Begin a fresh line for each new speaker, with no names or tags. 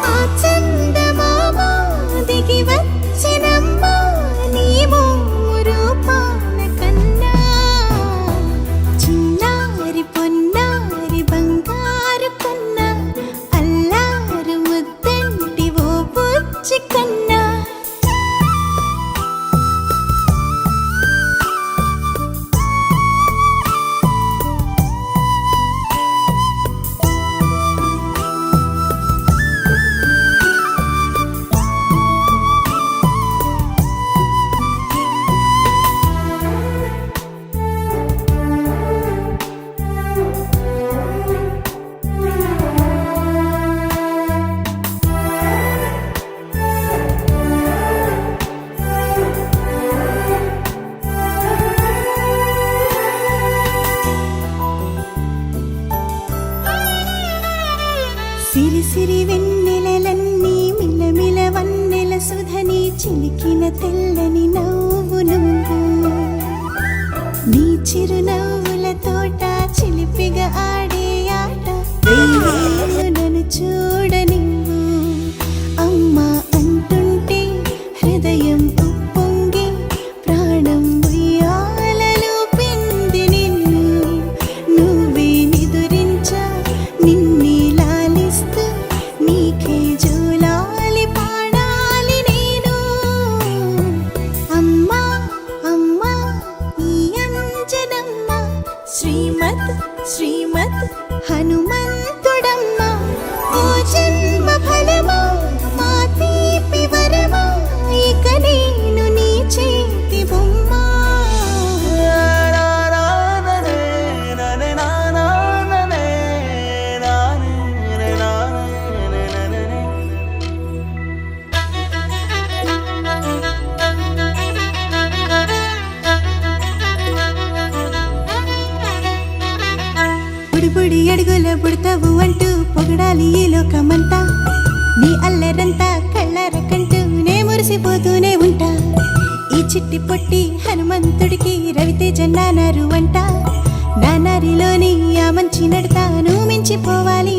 ఆ చందమామ దిగి వచ్చినమ్మ నీ రూపాల కన్నా చిన్నారి పొన్నారి బంగారు కన్నా అల్లారు ముద్దంటి ఓ బుజ్జి కన్నా సిరి సిరి వెన్నెలలన్నీ మిలమిల వన్నెల సుధని చిలికిన తెల్లని నవ్వు నువ్వు నీ చిరునవ్వుల తోట చిలిపిగా ఆడే ఆట నన్ను చూడనివ్వు అమ్మా అంటుంటే హృదయం ఉప్పొంగి ప్రాణం ఉయ్యాలలో పిండి నిన్ను నువ్వే నిదురించా నిన్నే నీకే జోలాలి పాడాలి నేను అమ్మా అమ్మా ఈ అంజనమ్మ శ్రీమత్ శ్రీమత్ హనుమంతుడమ్మ ఓ జన్మ ఫలమా మా తీపి వరమా ఇక నేను నీ చేతి బొమ్మ బుడి అడుగుల బుడతావు అంటూ పొగడాలి ఈ లోకమంతా నీ అల్లరంతా కళ్ళారకంటూ నే మురిసిపోతూనే ఉంటా ఈ చిట్టి పొట్టి హనుమంతుడికి రవితేజ నానారు అంట నానారిలోని ఆ మంచి నడతాను మించిపోవాలి